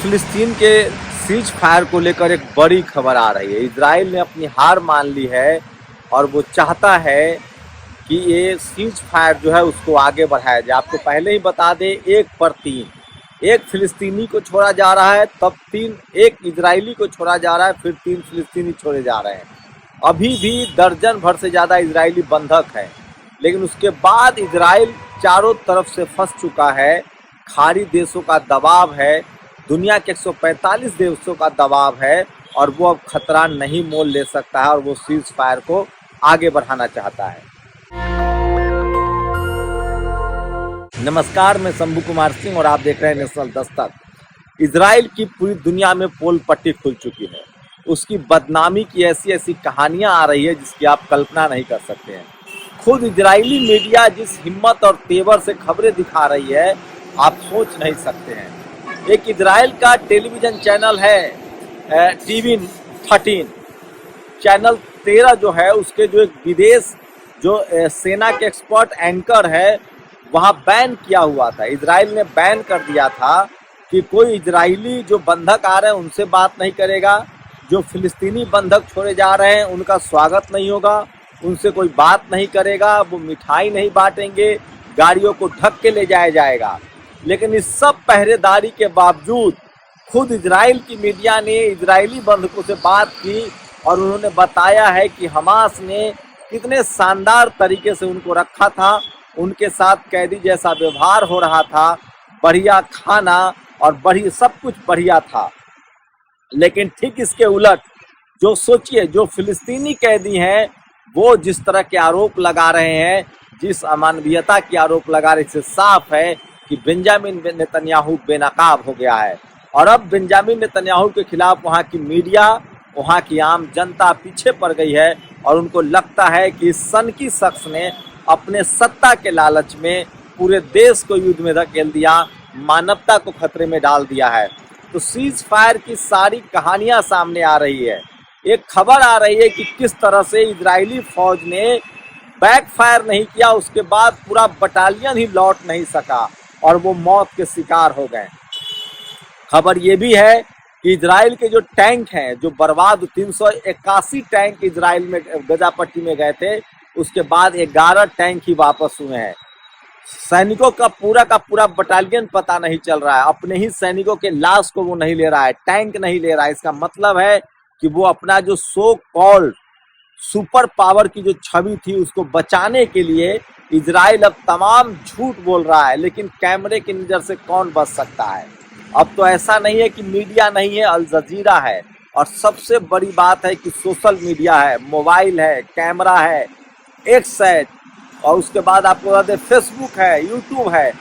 फिलिस्तीन के cease fire को लेकर एक बड़ी खबर आ रही है। इजराइल ने अपनी हार मान ली है और वो चाहता है कि ये सीज फायर जो है उसको आगे बढ़ाया जाए। आपको पहले ही बता दें, 1 पर 3, एक फिलिस्तीनी को छोड़ा जा रहा है, तब 3, एक इजरायली को छोड़ा जा रहा है, फिर 3 फिलिस्तीनी छोड़े जा रहे हैं। अभी भी दर्जन भर से ज़्यादा इजरायली बंधक हैं, लेकिन उसके बाद इजराइल चारों तरफ से फंस चुका है। खाड़ी देशों का दबाव है, दुनिया के 145 देशों का दबाव है और वो अब खतरा नहीं मोल ले सकता है और वो सीज फायर को आगे बढ़ाना चाहता है। नमस्कार, मैं शंभू कुमार सिंह और आप देख रहे हैं नेशनल दस्तक। इजराइल की पूरी दुनिया में पोल पट्टी खुल चुकी है। उसकी बदनामी की ऐसी ऐसी कहानियां आ रही है जिसकी आप कल्पना नहीं कर सकते हैं। खुद इजरायली मीडिया जिस हिम्मत और तेवर से खबरें दिखा रही है, आप सोच नहीं सकते हैं। एक इजराइल का टेलीविजन चैनल है टीवी 13, चैनल 13 जो है, उसके जो एक विदेश जो सेना के एक्सपर्ट एंकर है, वहाँ बैन किया हुआ था। इजराइल ने बैन कर दिया था कि कोई इजरायली जो बंधक आ रहे हैं उनसे बात नहीं करेगा, जो फिलिस्तीनी बंधक छोड़े जा रहे हैं उनका स्वागत नहीं होगा, उनसे कोई बात नहीं करेगा, वो मिठाई नहीं बांटेंगे, गाड़ियों को ढक के ले जाया जाएगा। लेकिन इस सब पहरेदारी के बावजूद खुद इजराइल की मीडिया ने इजरायली बंधकों से बात की और उन्होंने बताया है कि हमास ने कितने शानदार तरीके से उनको रखा था, उनके साथ कैदी जैसा व्यवहार हो रहा था, बढ़िया खाना और बढ़िया सब कुछ बढ़िया था। लेकिन ठीक इसके उलट जो सोचिए, जो फिलिस्तीनी कैदी हैं वो जिस तरह के आरोप लगा रहे हैं, जिस अमानवीयता के आरोप लगा रहे, इससे साफ है कि बेंजामिन नेतन्याहू बेनकाब हो गया है। और अब बेंजामिन नेतन्याहू के खिलाफ वहाँ की मीडिया, वहाँ की आम जनता पीछे पड़ गई है और उनको लगता है कि इस सनकी शख्स ने अपने सत्ता के लालच में पूरे देश को युद्ध में धकेल दिया, मानवता को खतरे में डाल दिया है। तो सीज फायर की सारी कहानियां सामने आ रही है। एक खबर आ रही है कि किस तरह से इजरायली फौज ने बैक फायर नहीं किया, उसके बाद पूरा बटालियन ही लौट नहीं सका और वो मौत के शिकार हो गए। खबर ये भी है कि इजराइल के जो टैंक हैं, जो बर्बाद 381 टैंक इजराइल में गजा पट्टी में गए थे, उसके बाद 11 टैंक ही वापस हुए हैं। सैनिकों का पूरा बटालियन पता नहीं चल रहा है, अपने ही सैनिकों के लाश को वो नहीं ले रहा है, टैंक नहीं ले रहा है। इसका मतलब है कि वो अपना जो सो कॉल्ड सुपर पावर की जो छवि थी उसको बचाने के लिए इजराइल अब तमाम झूठ बोल रहा है। लेकिन कैमरे की नज़र से कौन बच सकता है? अब तो ऐसा नहीं है कि मीडिया नहीं है, अल जजीरा है, और सबसे बड़ी बात है कि सोशल मीडिया है, मोबाइल है, कैमरा है, एक्स है, और उसके बाद आपको बता दें फेसबुक है, यूट्यूब है,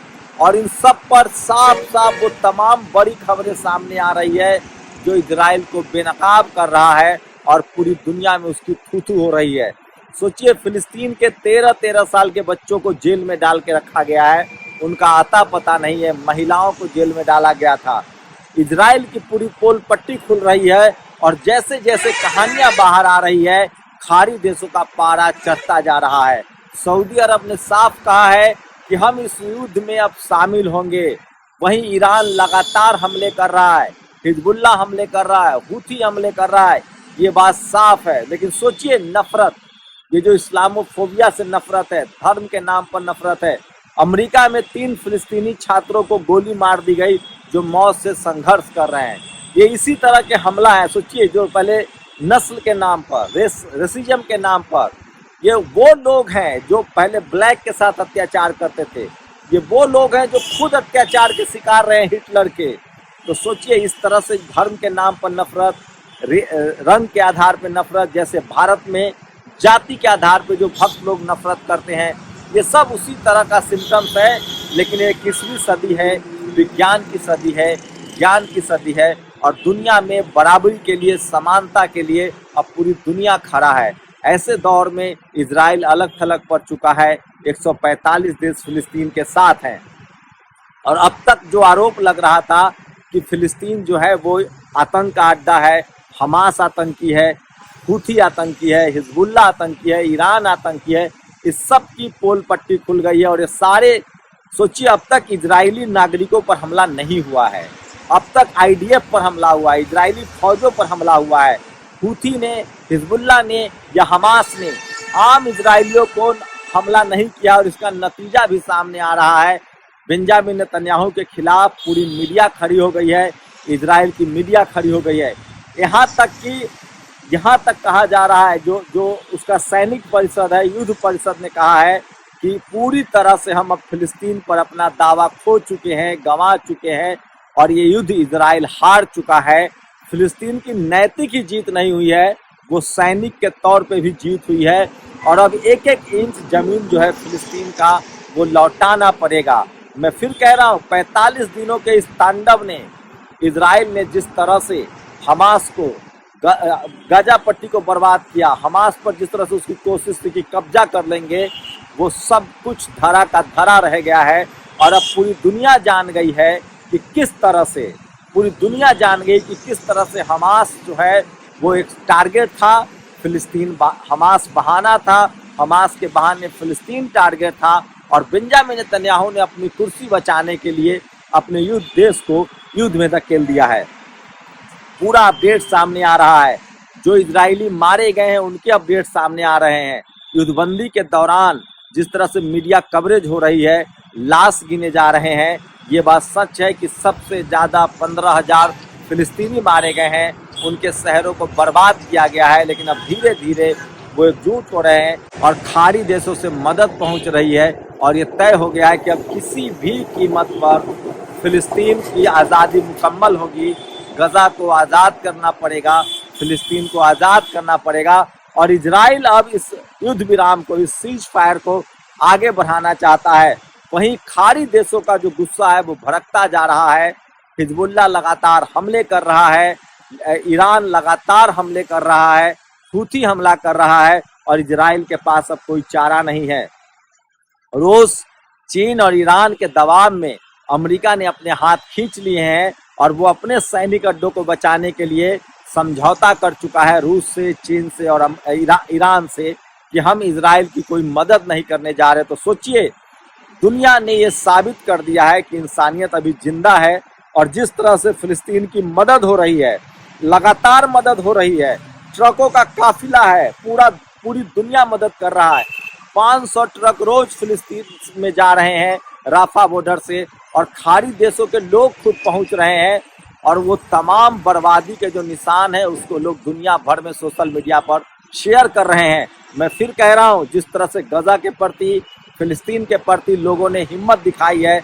और इन सब पर साफ साफ वो तमाम बड़ी खबरें सामने आ रही है जो इजराइल को बेनकाब कर रहा है और पूरी दुनिया में उसकी थू-थू हो रही है। सोचिए, फिलिस्तीन के 13-13 साल के बच्चों को जेल में डाल के रखा गया है, उनका आता पता नहीं है, महिलाओं को जेल में डाला गया था। इजराइल की पूरी पोल पट्टी खुल रही है और जैसे जैसे कहानियां बाहर आ रही है, खाड़ी देशों का पारा चढ़ता जा रहा है। सऊदी अरब ने साफ कहा है कि हम इस युद्ध में अब शामिल होंगे। वहीं ईरान लगातार हमले कर रहा है, हिजबुल्लाह हमले कर रहा है, हूथी हमले कर रहा है, ये बात साफ है। लेकिन सोचिए, नफरत, ये जो इस्लामोफोबिया से नफरत है, धर्म के नाम पर नफरत है। अमेरिका में 3 फिलिस्तीनी छात्रों को गोली मार दी गई जो मौत से संघर्ष कर रहे हैं। ये इसी तरह के हमला है। सोचिए, जो पहले नस्ल के नाम पर, रेसिज्म के नाम पर, ये वो लोग हैं जो पहले ब्लैक के साथ अत्याचार करते थे, ये वो लोग हैं जो खुद अत्याचार के शिकार रहे हैं हिटलर के। तो सोचिए, इस तरह से धर्म के नाम पर नफरत, रंग के आधार पर नफरत, जैसे भारत में जाति के आधार पर जो भक्त लोग नफरत करते हैं, ये सब उसी तरह का सिम्टम्स है। लेकिन ये 21वीं सदी है, विज्ञान की सदी है, ज्ञान की सदी है और दुनिया में बराबरी के लिए, समानता के लिए अब पूरी दुनिया खड़ा है। ऐसे दौर में इजराइल अलग थलग पड़ चुका है, 145 देश फिलिस्तीन के साथ हैं। और अब तक जो आरोप लग रहा था कि फिलिस्तीन जो है वो आतंक का अड्डा है, हमास आतंकी है, हूथी आतंकी है, हिजबुल्लाह आतंकी है, ईरान आतंकी है, इस सब की पोल पट्टी खुल गई है। और ये सारे, सोचिए, अब तक इजरायली नागरिकों पर हमला नहीं हुआ है, अब तक आईडीएफ पर हमला हुआ है, इजरायली फौजों पर हमला हुआ है। हूथी ने, हिजबुल्लाह ने या हमास ने आम इजरायलियों को हमला नहीं किया और इसका नतीजा भी सामने आ रहा है। बेंजामिन नेतन्याहू के खिलाफ पूरी मीडिया खड़ी हो गई है, इजराइल की मीडिया खड़ी हो गई है। यहाँ तक कहा जा रहा है, जो उसका सैनिक परिषद है, युद्ध परिषद ने कहा है कि पूरी तरह से हम अब फिलिस्तीन पर अपना दावा खो चुके हैं, गंवा चुके हैं और ये युद्ध इजराइल हार चुका है। फिलिस्तीन की नैतिक ही जीत नहीं हुई है, वो सैनिक के तौर पे भी जीत हुई है और अब एक एक इंच जमीन जो है फिलिस्तीन का वो लौटाना पड़ेगा। मैं फिर कह रहा हूँ, 45 दिनों के इस तांडव ने, इजराइल ने जिस तरह से हमास को, गाजा पट्टी को बर्बाद किया, हमास पर जिस तरह से उसकी कोशिश थी कि कब्जा कर लेंगे, वो सब कुछ धरा का धरा रह गया है। और अब पूरी दुनिया जान गई है कि किस तरह से, पूरी दुनिया जान गई कि किस तरह से हमास जो है वो एक टारगेट था, फिलिस्तीन हमास बहाना था, हमास के बहाने फिलिस्तीन टारगेट था और बेंजामिन नेतन्याहू ने अपनी कुर्सी बचाने के लिए अपने देश को युद्ध में धकेल दिया है। पूरा अपडेट सामने आ रहा है, जो इजरायली मारे गए हैं उनके अपडेट सामने आ रहे हैं। युद्धबंदी के दौरान जिस तरह से मीडिया कवरेज हो रही है, लाश गिने जा रहे हैं, ये बात सच है कि सबसे ज़्यादा 15,000 फिलिस्तीनी मारे गए हैं, उनके शहरों को बर्बाद किया गया है। लेकिन अब धीरे धीरे वो एकजुट हो रहे हैं और खाड़ी देशों से मदद पहुंच रही है और ये तय हो गया है कि अब किसी भी कीमत पर फिलिस्तीन की आज़ादी मुकम्मल होगी। गजा को आज़ाद करना पड़ेगा, फिलिस्तीन को आज़ाद करना पड़ेगा और इजराइल अब इस युद्ध विराम को, इस सीज फायर को आगे बढ़ाना चाहता है। वहीं खाड़ी देशों का जो गुस्सा है वो भड़कता जा रहा है। हिजबुल्लाह लगातार हमले कर रहा है, ईरान लगातार हमले कर रहा है, हूथी हमला कर रहा है और इजराइल के पास अब कोई चारा नहीं है। रूस, चीन और ईरान के दबाव में अमेरिका ने अपने हाथ खींच लिए हैं और वो अपने सैनिक अड्डों को बचाने के लिए समझौता कर चुका है रूस से, चीन से और ईरान से कि हम इजराइल की कोई मदद नहीं करने जा रहे। तो सोचिए, दुनिया ने ये साबित कर दिया है कि इंसानियत अभी जिंदा है और जिस तरह से फिलिस्तीन की मदद हो रही है, लगातार मदद हो रही है, ट्रकों का काफिला है, पूरी दुनिया मदद कर रहा है। 500 ट्रक रोज फिलिस्तीन में जा रहे हैं राफा बॉर्डर से और खाड़ी देशों के लोग खुद पहुंच रहे हैं और वो तमाम बर्बादी के जो निशान है उसको लोग दुनिया भर में सोशल मीडिया पर शेयर कर रहे हैं। मैं फिर कह रहा हूं, जिस तरह से गजा के प्रति, फिलिस्तीन के प्रति लोगों ने हिम्मत दिखाई है,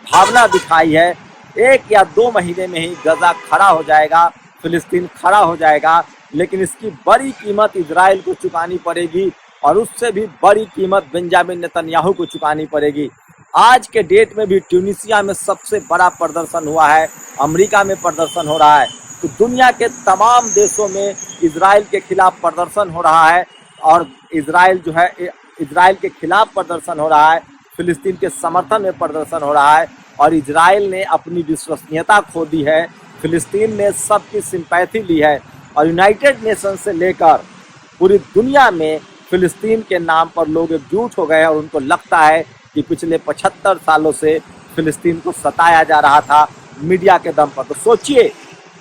भावना दिखाई है, 1 या 2 महीने में ही गजा खड़ा हो जाएगा, फिलिस्तीन खड़ा हो जाएगा। लेकिन इसकी बड़ी कीमत इजराइल को चुकानी पड़ेगी और उससे भी बड़ी कीमत बेंजामिन नेतन्याहू को चुकानी पड़ेगी। आज के डेट में भी ट्यूनीसिया में सबसे बड़ा प्रदर्शन हुआ है, अमेरिका में प्रदर्शन हो रहा है, तो दुनिया के तमाम देशों में इजराइल के खिलाफ प्रदर्शन हो रहा है और इजराइल जो है, इजराइल के खिलाफ प्रदर्शन हो रहा है, फिलिस्तीन के समर्थन में प्रदर्शन हो रहा है और इजराइल ने अपनी विश्वसनीयता खो दी है, फिलिस्तीन ने सबकी सिंपैथी ली है और यूनाइटेड नेशन से लेकर पूरी दुनिया में फिलिस्तीन के नाम पर लोग एकजुट हो गए और उनको लगता है कि पिछले 75 सालों से फिलिस्तीन को सताया जा रहा था मीडिया के दम पर। तो सोचिए,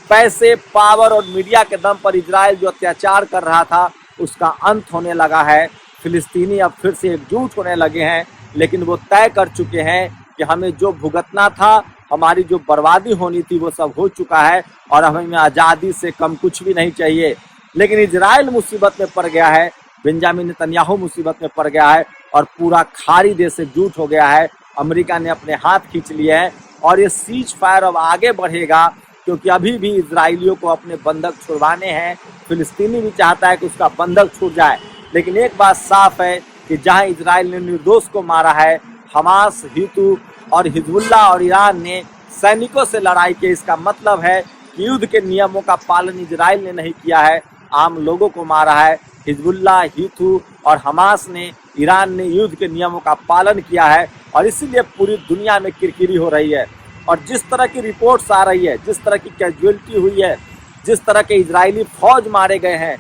पैसे, पावर और मीडिया के दम पर इजराइल जो अत्याचार कर रहा था उसका अंत होने लगा है। फिलिस्तीनी अब फिर से एकजुट होने लगे हैं, लेकिन वो तय कर चुके हैं कि हमें जो भुगतना था, हमारी जो बर्बादी होनी थी वो सब हो चुका है और हमें आज़ादी से कम कुछ भी नहीं चाहिए। लेकिन इजराइल मुसीबत में पड़ गया है, बेंजामिन नेतन्याहू मुसीबत में पड़ गया है और पूरा खाड़ी देश एकजुट हो गया है। अमेरिका ने अपने हाथ खींच लिए हैं और ये सीज फायर अब आगे बढ़ेगा क्योंकि अभी भी इजरायलियों को अपने बंधक छुड़वाने हैं। फिलिस्तीनी भी चाहता है कि उसका बंधक छूट जाए, लेकिन एक बात साफ है कि जहां इजराइल ने निर्दोष को मारा है, हमास, हितू और हिजबुल्लाह और ईरान ने सैनिकों से लड़ाई की, इसका मतलब है कि युद्ध के नियमों का पालन इजराइल ने नहीं किया है, आम लोगों को मारा है। हिजबुल्लाह, हितू और हमास ने, ईरान ने युद्ध के नियमों का पालन किया है और इसीलिए पूरी दुनिया में किरकिरी हो रही है। और जिस तरह की रिपोर्ट्स आ रही है, जिस तरह की कैजुअलिटी हुई है, जिस तरह के इजरायली फौज मारे गए हैं,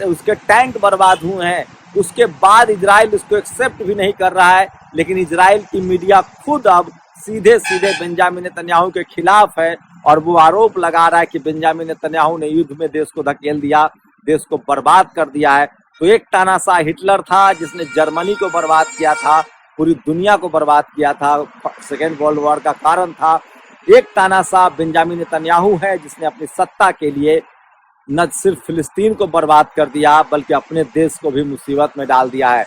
उसके टैंक बर्बाद हुए हैं, उसके बाद इजराइल उसको एक्सेप्ट भी नहीं कर रहा है। लेकिन इजराइल की मीडिया खुद अब सीधे सीधे बेंजामिन नेतन्याहू के खिलाफ है और वो आरोप लगा रहा है कि बेंजामिन नेतन्याहू ने युद्ध में देश को धकेल दिया, देश को बर्बाद कर दिया है। तो एक तानाशाह हिटलर था जिसने जर्मनी को बर्बाद किया था, पूरी दुनिया को बर्बाद किया था, सेकेंड वर्ल्ड वॉर का कारण था। एक तानाशाह बेंजामिन नेतन्याहू है जिसने अपनी सत्ता के लिए न सिर्फ फिलिस्तीन को बर्बाद कर दिया बल्कि अपने देश को भी मुसीबत में डाल दिया है।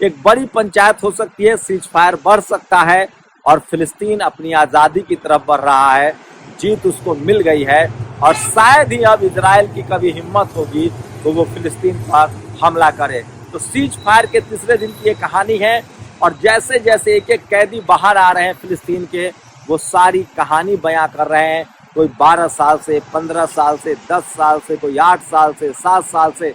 एक बड़ी पंचायत हो सकती है, सीज फायर बढ़ सकता है और फिलिस्तीन अपनी आज़ादी की तरफ बढ़ रहा है, जीत उसको मिल गई है और शायद ही अब इजराइल की कभी हिम्मत होगी तो वो फिलिस्तीन पर हमला करे। तो सीज फायर के तीसरे दिन की ये कहानी है और जैसे जैसे एक एक कैदी बाहर आ रहे हैं फिलिस्तीन के, वो सारी कहानी बयां कर रहे हैं। कोई 12 साल से, 15 साल से, 10 साल से, कोई 8 साल से, 7 साल से,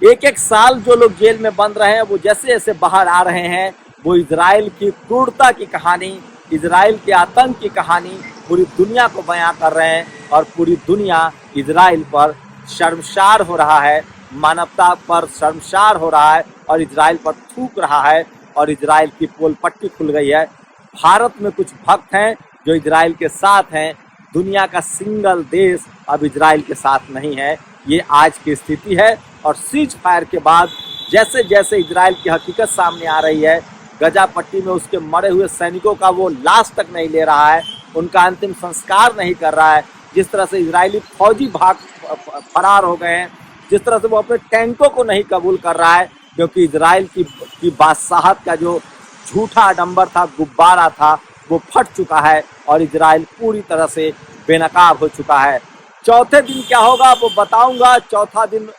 एक एक साल जो लोग जेल में बंद रहे हैं वो जैसे जैसे बाहर आ रहे हैं वो इजराइल की क्रूरता की कहानी, इजराइल के आतंक की कहानी पूरी दुनिया को बयां कर रहे हैं और पूरी दुनिया इजराइल पर शर्मसार हो रहा है, मानवता पर शर्मसार हो रहा है और इजराइल पर थूक रहा है और इजराइल की पोल पट्टी खुल गई है। भारत में कुछ भक्त हैं जो इजराइल के साथ हैं, दुनिया का सिंगल देश अब इजराइल के साथ नहीं है। ये आज की स्थिति है और सीज फायर के बाद जैसे जैसे इजराइल की हकीकत सामने आ रही है, गजा पट्टी में उसके मरे हुए सैनिकों का वो लाश तक नहीं ले रहा है, उनका अंतिम संस्कार नहीं कर रहा है, जिस तरह से इजरायली फौजी फरार हो गए हैं, जिस तरह से वो अपने टैंकों को नहीं कबूल कर रहा है, क्योंकि इजराइल की बादशाहत का जो झूठा आडंबर था, गुब्बारा था, वो फट चुका है और इजराइल पूरी तरह से बेनकाब हो चुका है। चौथे दिन क्या होगा वो बताऊंगा। चौथा दिन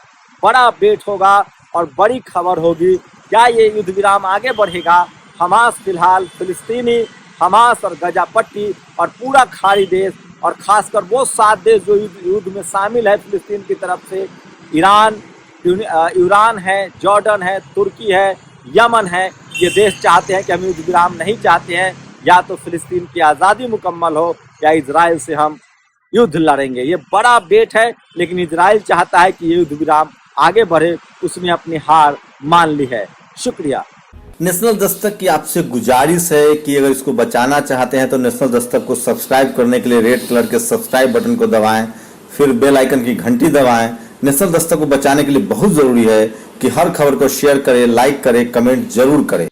बड़ा अपडेट होगा और बड़ी खबर होगी। क्या ये युद्ध विराम आगे बढ़ेगा? हमास फिलहाल फिलिस्तीनी, हमास और गजा पट्टी और पूरा खाड़ी देश और खासकर वो 7 देश जो युद्ध में शामिल है फिलिस्तीन की तरफ से, ईरान है, जॉर्डन है, तुर्की है, यमन है, ये देश चाहते हैं कि हम युद्ध विराम नहीं चाहते हैं, या तो फिलिस्तीन की आज़ादी मुकम्मल हो या इजराइल से हम युद्ध लड़ेंगे। ये बड़ा अपडेट है, लेकिन इजराइल चाहता है कि ये युद्ध विराम आगे बढ़े, उसने अपनी हार मान ली है। शुक्रिया। नेशनल दस्तक की आपसे गुजारिश है कि अगर इसको बचाना चाहते हैं तो नेशनल दस्तक को सब्सक्राइब करने के लिए रेड कलर के सब्सक्राइब बटन को दबाएं, फिर बेल आइकन की घंटी दबाएं। नेशनल दस्तक को बचाने के लिए बहुत जरूरी है कि हर खबर को शेयर करें, लाइक करें, कमेंट जरूर करें।